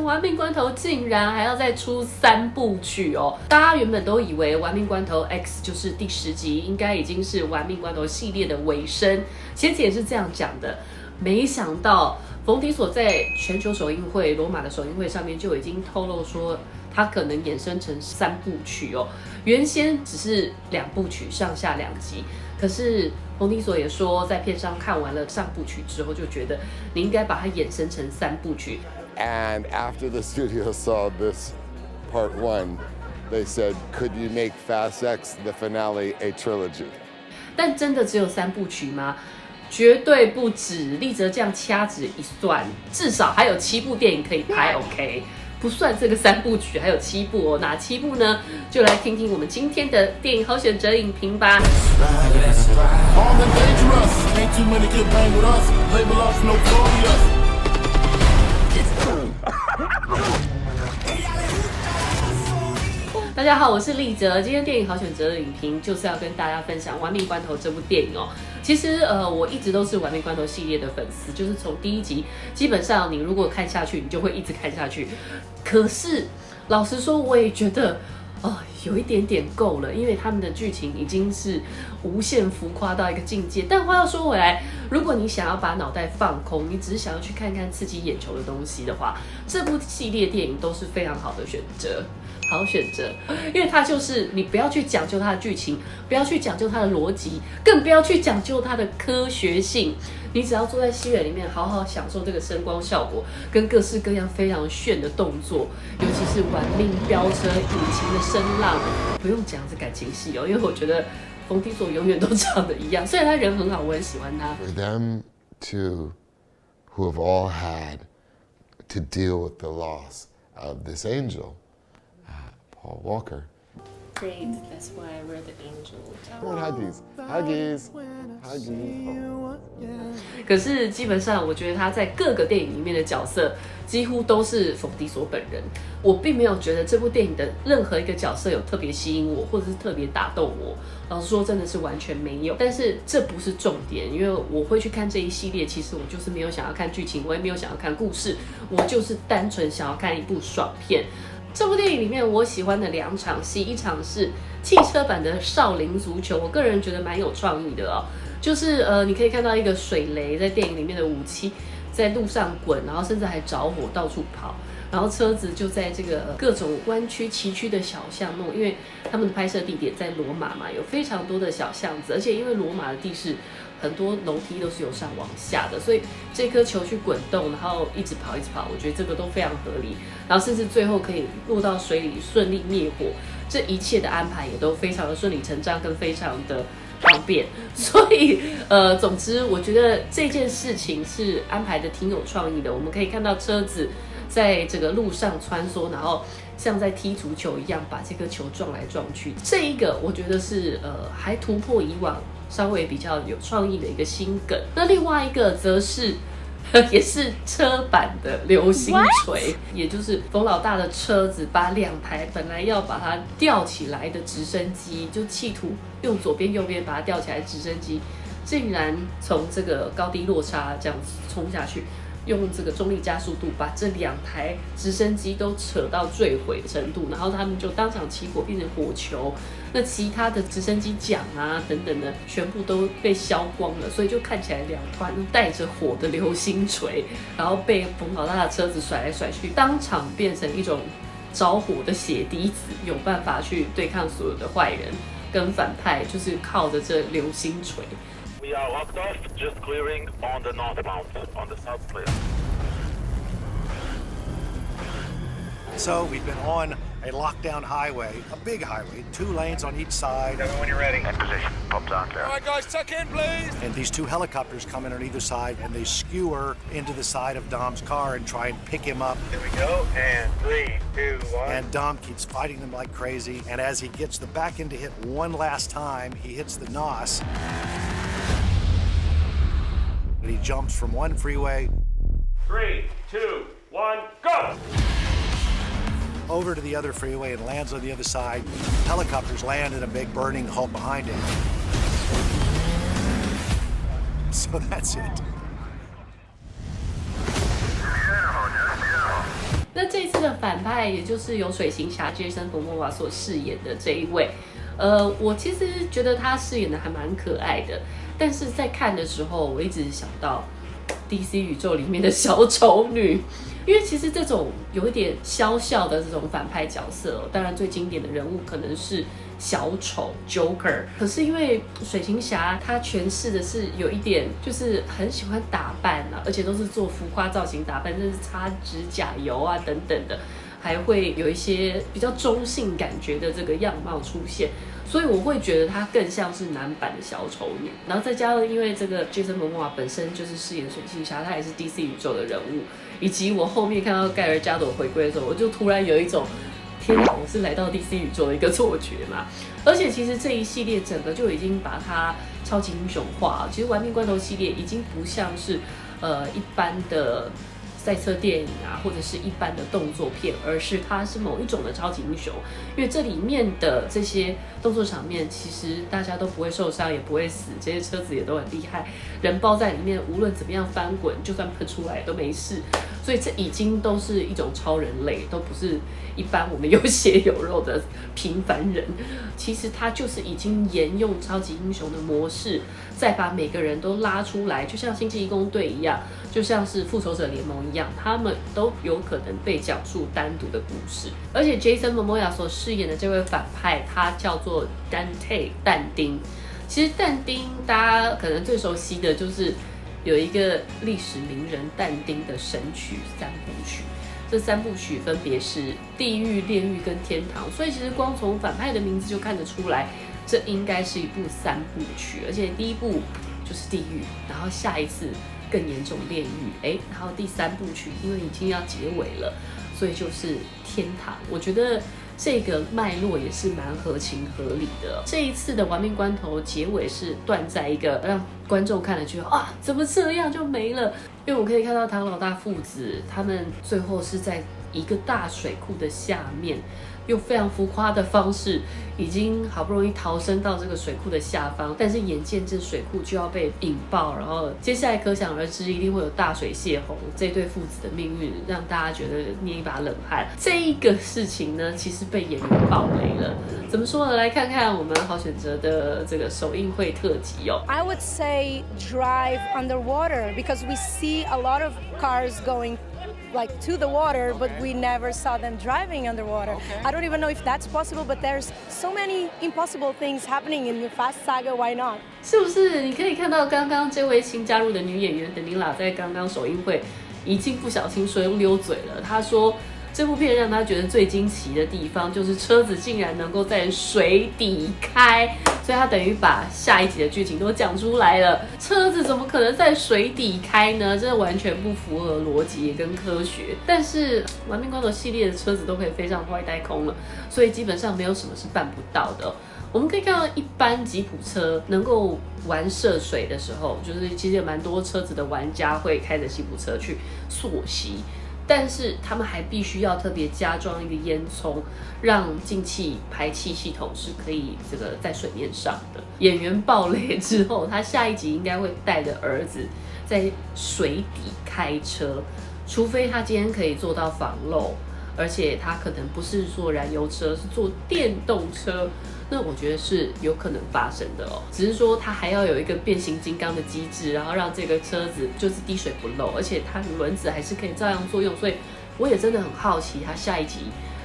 玩命关头竟然还要再出3部曲哦！大家原本都以为玩命关头 X 就是第10集，应该已经是玩命关头系列的尾声。前姐也是这样讲的，没想到冯迪索在全球首映会罗马的首映会上面就已经透露说，它可能衍生成3部曲哦。原先只是2部曲，上下2集，可是冯迪索也说，在片商看完了上部曲之后，就觉得你应该把它衍生成3部曲。And after the studio saw this part 1, they said, "Could you make Fast X the finale a trilogy?" 但真的只有3部曲吗？绝对不止。立泽这样掐指一算，至少还有7部电影可以拍。OK， 不算这个3部曲，还有7部哦。哪7部呢？就来听听我们今天的电影好选择影评吧。大家好，我是立泽。今天电影好选择的影评就是要跟大家分享《玩命关头》这部电影哦。其实我一直都是《玩命关头》系列的粉丝，就是从第1集，基本上你如果看下去，你就会一直看下去。可是老实说，我也觉得有一点点够了，因为他们的剧情已经是无限浮夸到一个境界。但话要说回来，如果你想要把脑袋放空，你只是想要去看看刺激眼球的东西的话，这部系列电影都是非常好的选择。好选择，因为它就是你不要去讲究它的剧情，不要去讲究它的逻辑，更不要去讲究它的科学性。你只要坐在戏院里面，好好享受这个声光效果跟各式各样非常炫的动作，尤其是玩命飙车、引擎的声浪，不用讲是感情戏哦，因为我觉得冯迪索永远都长得一样，虽然他人很好，我很喜欢他。For them two, who have all had to deal with the loss of this angel, Paul Walker. Great, that's why I wear the angel. Come on, Huggies. Huggies. Huggies. 可是基本上，我觉得他在各个电影里面的角色几乎都是冯迪索本人。我并没有觉得这部电影的任何一个角色有特别吸引我，或者是特别打动我。老实说，真的是完全没有。但是这不是重点，因为我会去看这一系列，其实我就是没有想要看剧情，我也没有想要看故事，我就是单纯想要看一部爽片。这部电影里面我喜欢的2场戏，一场是汽车版的少林足球，我个人觉得蛮有创意的哦。就是你可以看到一个水雷在电影里面的武器在路上滚，然后甚至还着火到处跑，然后车子就在这个各种弯曲崎岖的小巷弄，因为他们的拍摄地点在罗马嘛，有非常多的小巷子，而且因为罗马的地势很多楼梯都是由上往下的，所以这颗球去滚动，然后一直跑，我觉得这个都非常合理。然后甚至最后可以落到水里顺利灭火，这一切的安排也都非常的顺理成章，跟非常的方便。所以总之我觉得这件事情是安排的挺有创意的。我们可以看到车子在这个路上穿梭，然后像在踢足球一样把这个球撞来撞去。这一个我觉得是还突破以往稍微比较有创意的一个新梗。那另外一个则是也是车版的流星锤，也就是冯老大的车子把2台本来要把它吊起来的直升机，就企图用左边右边把它吊起来的直升机，竟然从这个高低落差这样子冲下去，用这个重力加速度把这2台直升机都扯到坠毁的程度，然后他们就当场起火变成火球。那其他的直升机桨啊等等的全部都被削光了，所以就看起来2团带着火的流星锤，然后被冯老大的车子甩来甩去，当场变成一种着火的血滴子，有办法去对抗所有的坏人跟反派，就是靠着这流星锤。We are locked off, just clearing on the northbound, on the south clear. So we've been on a lockdown highway, a big highway, 2 lanes on each side. Everyone, you're ready. In position. Pumps on clear. All right, guys, tuck in, please. And these 2 helicopters come in on either side, and they skewer into the side of Dom's car and try and pick him up. Here we go. And 3, 2, 1. And Dom keeps fighting them like crazy. And as he gets the back end to hit one last time, he hits the NOS. And he jumps from one freeway 3, 2, 1, go! over to the other freeway and lands on the other side. Helicopters land in a big burning hole behind him. So that's it. 那这一次的反派，也就是由水行侠 Jason Momoa 所饰演的这一位，我其实觉得他饰演的还蛮可爱的，但是在看的时候，我一直想到 DC 宇宙里面的小丑女。因为其实这种有一点笑笑的这种反派角色，当然最经典的人物可能是小丑 Joker， 可是因为水行侠他诠释的是有一点就是很喜欢打扮啊，而且都是做浮夸造型打扮，甚至擦指甲油啊等等的，还会有一些比较中性感觉的这个样貌出现，所以我会觉得他更像是男版的小丑女。然后再加上因为这个 Jason Momoa 本身就是饰演水行侠，他也是 DC 宇宙的人物，以及我后面看到盖尔加朵回归的时候，我就突然有一种天哪，我是来到 DC 宇宙的一个错觉嘛。而且其实这一系列整个就已经把它超级英雄化，其实玩命关头系列已经不像是一般的赛车电影啊，或者是一般的动作片，而是它是某一种的超级英雄。因为这里面的这些动作场面，其实大家都不会受伤，也不会死，这些车子也都很厉害，人包在里面，无论怎么样翻滚，就算喷出来都没事。所以这已经都是一种超人类，都不是一般我们有血有肉的平凡人。其实他就是已经沿用超级英雄的模式，再把每个人都拉出来，就像星际义工队一样，就像是复仇者联盟一样，他们都有可能被讲述单独的故事。而且 Jason Momoa 所饰演的这位反派，他叫做 Dante 但丁。其实但丁大家可能最熟悉的就是有一个历史名人但丁的神曲3部曲，这3部曲分别是地狱、炼狱跟天堂，所以其实光从反派的名字就看得出来，这应该是一部3部曲，而且第一部就是地狱，然后下一次更严重炼狱，然后第3部曲因为已经要结尾了，所以就是天堂。我觉得这个脉络也是蛮合情合理的。这一次的玩命关头结尾是断在一个让观众看了觉得啊，怎么这样就没了？因为我可以看到唐老大父子他们最后是在一个大水库的下面，用非常浮夸的方式，已经好不容易逃生到这个水库的下方，但是眼见这水库就要被引爆，然后接下来可想而知一定会有大水泄洪，这对父子的命运让大家觉得捏一把冷汗。这一个事情呢，其实被演员爆雷了。怎么说呢？来看看我们好选择的这个首映会特辑哦。I would say drive underwater because we see a lot of cars going like to the water, but we never saw them driving underwater. I don't even know if that's possible, but there's so many impossible things happening in the Fast Saga. Why not? 是不是？你可以看到刚刚这位新加入的女演员德尼拉在刚刚首映会已经不小心说溜嘴了。她说这部片让她觉得最惊奇的地方就是车子竟然能够在水底开，所以她等于把下一集的剧情都讲出来了。车子怎么可能在水底开呢？这完全不符合逻辑也跟科学。但是玩命关头系列的车子都可以飞上外太空了，所以基本上没有什么是办不到的。我们可以看到一般吉普车能够玩涉水的时候，就是其实有蛮多车子的玩家会开着吉普车去溯溪，但是他们还必须要特别加装一个烟囱，让进气排气系统是可以这个在水面上的。演员爆雷之后，他下一集应该会带着儿子在水底开车，除非他今天可以做到防漏，而且他可能不是坐燃油车，是坐电动车。那我觉得是有可能发生的哦，只是说它还要有一个变形金刚的机制，然后让这个车子就是滴水不漏，而且它的轮子还是可以照样作用。所以我也真的很好奇，它下一集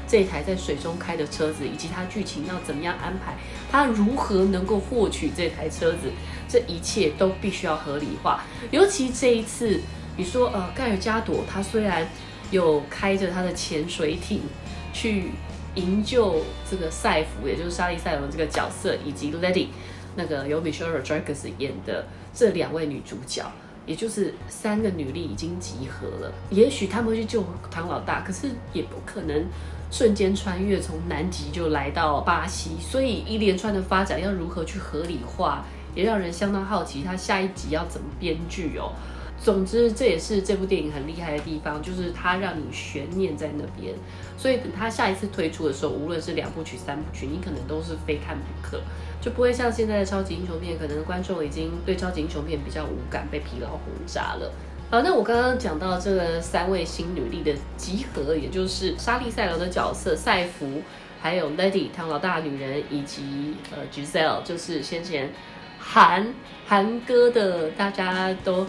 这一台在水中开的车子，以及它剧情要怎么样安排，它如何能够获取这台车子，这一切都必须要合理化。尤其这一次，你说盖尔加朵他虽然有开着他的潜水艇去营救这个赛弗，也就是莎莉赛隆这个角色，以及 Letty 那个由 Michelle Rodriguez 演的这2位女主角，也就是3个女力已经集合了。也许他们会去救唐老大，可是也不可能瞬间穿越从南极就来到巴西，所以一连串的发展要如何去合理化，也让人相当好奇他下一集要怎么编剧哦。总之，这也是这部电影很厉害的地方，就是它让你悬念在那边，所以等它下一次推出的时候，无论是2部曲、3部曲，你可能都是非看不可，就不会像现在的超级英雄片，可能观众已经对超级英雄片比较无感，被疲劳轰炸了。好，那我刚刚讲到这个3位新女力的集合，也就是莎莉赛罗的角色赛芙，还有 Lady 唐老大女人，以及Giselle， 就是先前韩歌的大家都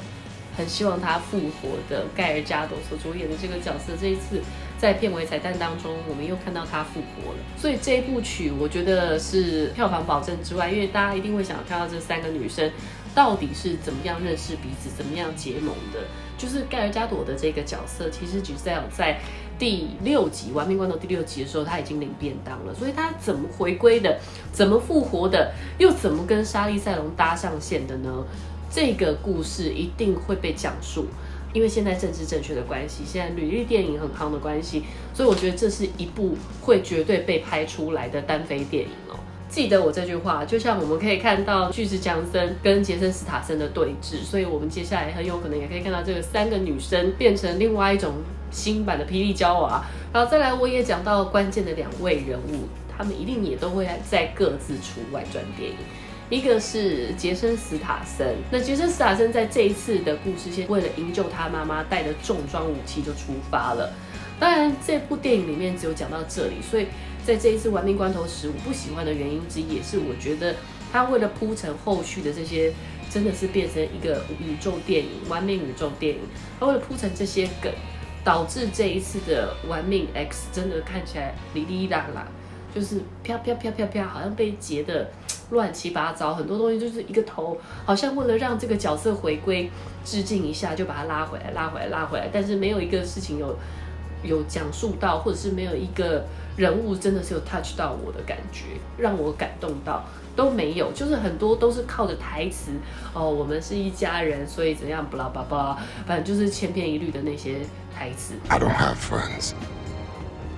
很希望他复活的盖尔加朵所主演的这个角色，这一次在片尾彩蛋当中，我们又看到他复活了。所以这一部曲我觉得是票房保证之外，因为大家一定会想看到这3个女生到底是怎么样认识彼此，怎么样结盟的。就是盖尔加朵的这个角色，其实 Giselle 在第6集《玩命关头》第6集的时候，他已经领便当了，所以他怎么回归的，怎么复活的，又怎么跟莎莉赛隆搭上线的呢？这个故事一定会被讲述，因为现在政治正确的关系，现在履历电影很夯的关系，所以我觉得这是一部会绝对被拍出来的单飞电影哦。记得我这句话，就像我们可以看到巨石强森跟杰森斯塔森的对峙，所以我们接下来很有可能也可以看到这个3个女生变成另外一种新版的霹雳娇娃。然后再来，我也讲到关键的2位人物，他们一定也都会在各自出外传电影。一个是杰森·斯塔森，那杰森·斯塔森在这一次的故事线，为了营救他妈妈，带着重装武器就出发了。当然，这部电影里面只有讲到这里，所以在这一次《玩命关头10》，我不喜欢的原因之一，也是我觉得他为了铺陈后续的这些，真的是变成一个宇宙电影，玩命宇宙电影。他为了铺陈这些梗，导致这一次的《玩命 X》真的看起来哩哩啦啦，就是飘飘飘飘飘，好像被截的乱七八糟，很多东西就是一个头，好像为了让这个角色回归致敬一下，就把它拉回来，但是没有一个事情有讲述到，或者是没有一个人物真的是有 touch 到我的感觉，让我感动到，都没有，就是很多都是靠着台词哦，我们是一家人，所以怎样不啦吧吧，反正就是千篇一律的那些台词。I don't have friends.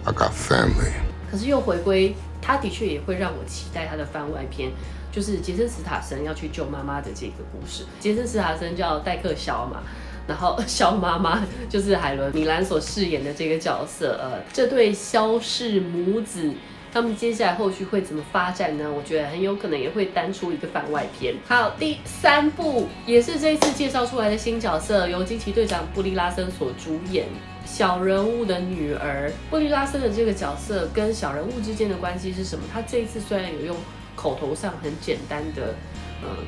I got family. 可是又回归，他的确也会让我期待他的番外篇，就是杰森·斯塔森要去救妈妈的这个故事。杰森·斯塔森叫戴克·肖嘛，然后肖妈妈就是海伦·米兰所饰演的这个角色。这对肖氏母子，他们接下来后续会怎么发展呢？我觉得很有可能也会单出一个番外篇。好，第3部也是这一次介绍出来的新角色，由惊奇队长布利拉森所主演。小人物的女儿布利拉森的这个角色跟小人物之间的关系是什么？他这一次虽然有用口头上很简单的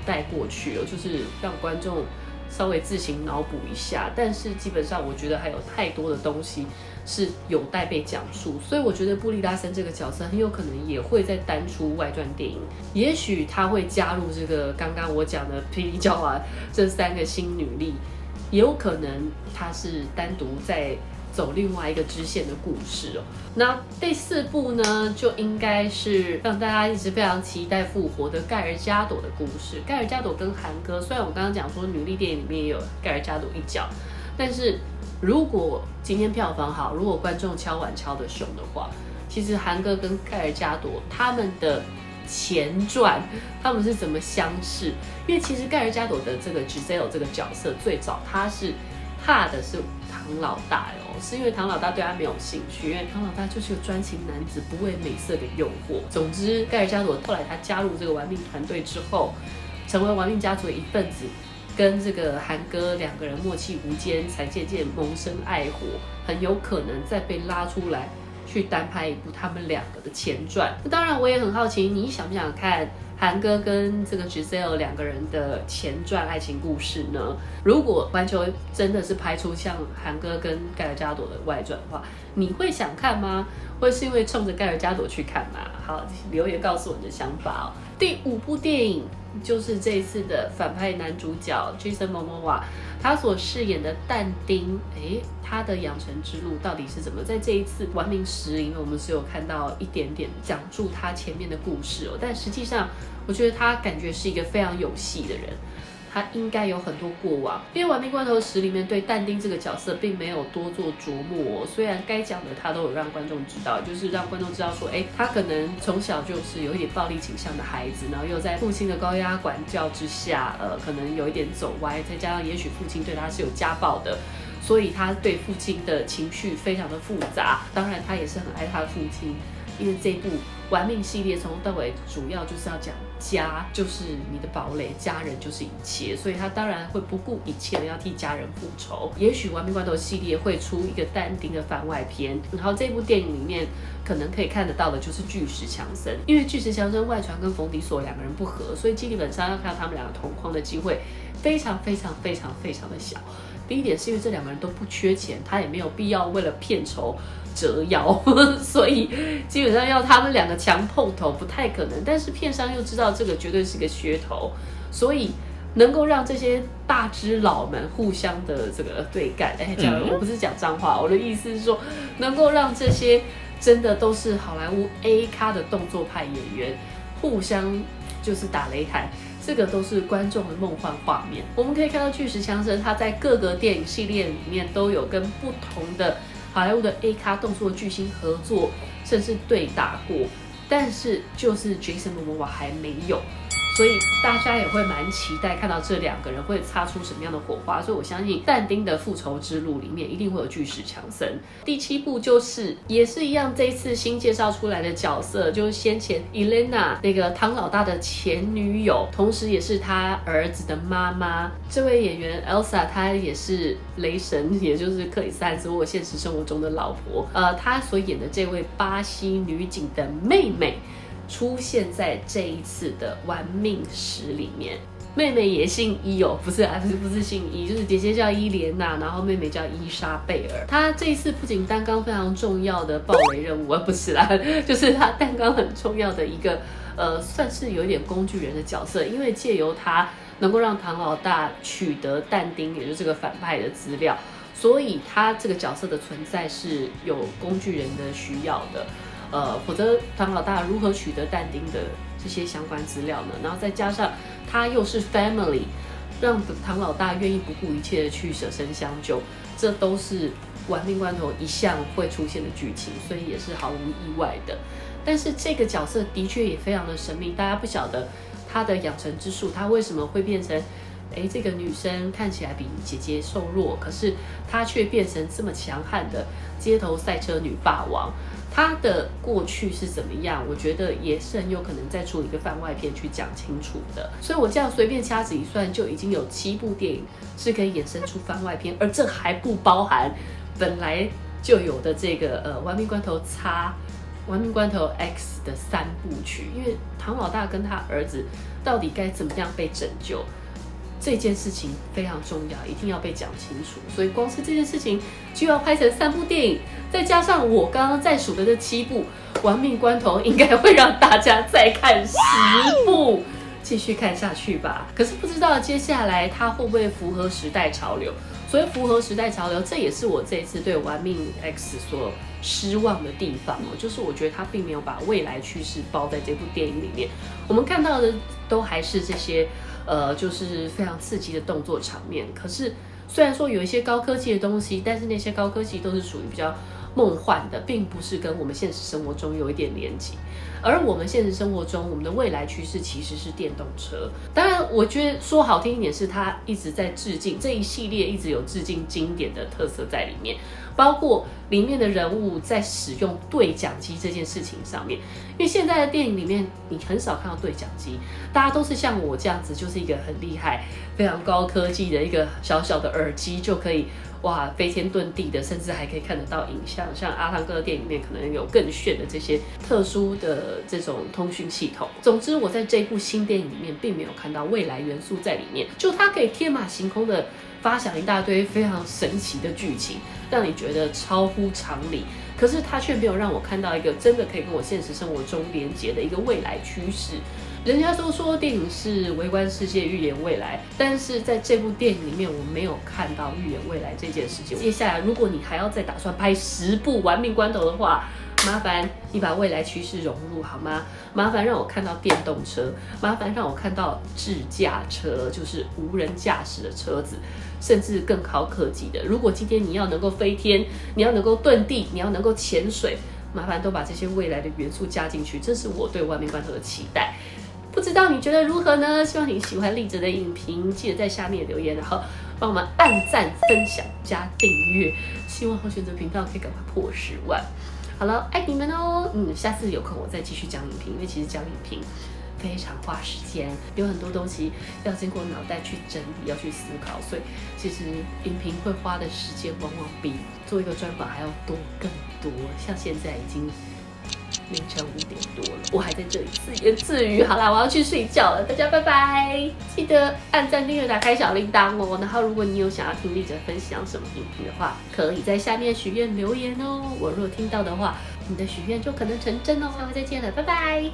带过去哦，就是让观众稍微自行脑补一下，但是基本上我觉得还有太多的东西是有待被讲述，所以我觉得布利拉森这个角色很有可能也会再单出外传电影，也许他会加入这个刚刚我讲的霹雳娇娃这3个新女力。也有可能他是单独在走另外一个支线的故事哦。那第4部呢，就应该是让大家一直非常期待复活的盖尔加朵的故事。盖尔加朵跟韩歌，虽然我刚刚讲说女力电影里面也有盖尔加朵一角，但是如果今天票房好，如果观众敲碗敲得凶的话，其实韩歌跟盖尔加朵他们的前传，他们是怎么相识？因为其实盖尔加朵的这个 Giselle 这个角色，最早他是怕的是唐老大哦，是因为唐老大对他没有兴趣，因为唐老大就是个专情男子，不为美色给诱惑。总之，盖尔加朵后来他加入这个玩命团队之后，成为玩命家族的一份子，跟这个韩哥2个人默契无间，才渐渐萌生爱火，很有可能再被拉出来。去单拍一部他们2个的前传。那当然，我也很好奇，你想不想看韩哥跟这个 Giselle 2个人的前传爱情故事呢？如果环球真的是拍出像韩哥跟盖尔加朵的外传的话，你会想看吗？会是因为冲着盖尔加朵去看吗？好，留言告诉我你的想法哦。第5部电影就是这一次的反派男主角 Jason Momoa， 他所饰演的但丁，他的养成之路到底是怎么？在这一次《玩命10》里面，我们是有看到一点点讲述他前面的故事哦，但实际上，我觉得他感觉是一个非常有戏的人。他应该有很多过往，因为《玩命关头10》里面对但丁这个角色并没有多做琢磨，虽然该讲的他都有让观众知道，就是让观众知道说，他可能从小就是有一点暴力倾向的孩子，然后又在父亲的高压管教之下，可能有一点走歪，再加上也许父亲对他是有家暴的，所以他对父亲的情绪非常的复杂。当然，他也是很爱他的父亲，因为这部《玩命》系列从头到尾主要就是要讲家就是你的堡垒，家人就是一切，所以他当然会不顾一切的要替家人复仇。也许玩命关头系列会出一个但丁的番外篇，然后这部电影里面可能可以看得到的就是巨石强森，因为巨石强森外传跟冯迪索两个人不合，所以基本上要看到他们两个同框的机会非常的小。第一点是因为这两个人都不缺钱，他也没有必要为了片酬折腰，所以基本上要他们两个强碰头不太可能。但是片商又知道这个绝对是个噱头，所以能够让这些大只佬们互相的这个对干，我不是讲脏话，我的意思是说，能够让这些真的都是好莱坞 A 咖的动作派演员互相就是打擂台。这个都是观众的梦幻画面。我们可以看到巨石强森他在各个电影系列里面都有跟不同的好莱坞的 A 咖动作巨星合作，甚至对打过，但是就是 Jason Momoa 还没有。所以大家也会蛮期待看到这两个人会擦出什么样的火花，所以我相信但丁的复仇之路里面一定会有巨石强森。第7部也是一样，这一次新介绍出来的角色就是先前 Elena 那个唐老大的前女友，同时也是他儿子的妈妈。这位演员 Elsa 她也是雷神，也就是克里斯汉斯沃现实生活中的老婆。她所演的这位巴西女警的妹妹出现在这一次的玩命10里面，妹妹也姓伊哦，不是姓伊，就是姐姐叫伊莲娜，然后妹妹叫伊莎贝尔。她这一次不仅担纲非常重要的爆雷任务，不是啦，就是她担纲很重要的一个算是有一点工具人的角色，因为借由她能够让唐老大取得但丁，也就是这个反派的资料，所以他这个角色的存在是有工具人的需要的。否则唐老大如何取得但丁的这些相关资料呢？然后再加上他又是 family， 让唐老大愿意不顾一切的去舍身相救，这都是玩命关头一向会出现的剧情，所以也是毫无意外的。但是这个角色的确也非常的神秘，大家不晓得他的养成之术，他为什么会变成这个女生看起来比姐姐瘦弱，可是她却变成这么强悍的街头赛车女霸王。她的过去是怎么样？我觉得也是很有可能再出一个番外片去讲清楚的。所以我这样随便掐指一算，就已经有7部电影是可以衍生出番外片，而这还不包含本来就有的这个玩命关头X、玩命关头 X 的3部曲。因为唐老大跟他儿子到底该怎么样被拯救？这件事情非常重要，一定要被讲清楚。所以光是这件事情就要拍成3部电影，再加上我刚刚在数的这7部，玩命关头应该会让大家再看10部，继续看下去吧。可是不知道接下来它会不会符合时代潮流？所以符合时代潮流，这也是我这一次对玩命 X 所失望的地方哦，就是我觉得它并没有把未来趋势包在这部电影里面。我们看到的都还是这些就是非常刺激的动作场面。可是虽然说有一些高科技的东西，但是那些高科技都是属于比较梦幻的，并不是跟我们现实生活中有一点连结。而我们现实生活中，我们的未来趋势其实是电动车。当然，我觉得说好听一点，是它一直在致敬，这一系列一直有致敬经典的特色在里面，包括里面的人物在使用对讲机这件事情上面。因为现在的电影里面，你很少看到对讲机，大家都是像我这样子，就是一个很厉害、非常高科技的一个小小的耳机就可以哇飞天遁地的，甚至还可以看得到影像。像阿汤哥的电影里面可能有更炫的这些特殊的这种通讯系统。总之，我在这部新电影里面并没有看到未来元素在里面，就它可以天马行空的发想一大堆非常神奇的剧情，让你觉得超乎常理。可是它却没有让我看到一个真的可以跟我现实生活中连结的一个未来趋势。人家都说电影是微观世界预言未来，但是在这部电影里面我没有看到预言未来这件事情。接下来如果你还要再打算拍10部玩命关头的话，麻烦你把未来趋势融入好吗？麻烦让我看到电动车，麻烦让我看到智驾车，就是无人驾驶的车子，甚至更高科技的。如果今天你要能够飞天，你要能够遁地，你要能够潜水，麻烦都把这些未来的元素加进去，这是我对玩命关头的期待。不知道你觉得如何呢？希望你喜欢丽哲的影评，记得在下面留言，然后帮我们按赞、分享、加订阅。希望好选择频道可以赶快破10万。好了，爱你们哦！下次有空我再继续讲影评，因为其实讲影评非常花时间，有很多东西要经过脑袋去整理，要去思考，所以其实影评会花的时间往往比做一个专访还要多更多。像现在已经凌晨5点多了，我还在这里自言自语。好啦，我要去睡觉了，大家拜拜！记得按赞、订阅、打开小铃铛哦。然后，如果你有想要听丽哲分享什么影评的话，可以在下面许愿留言哦。我如果听到的话，你的许愿就可能成真哦。下回再见了，拜拜！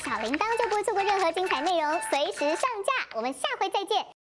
小铃铛就不会错过任何精彩内容，随时上架。我们下回再见。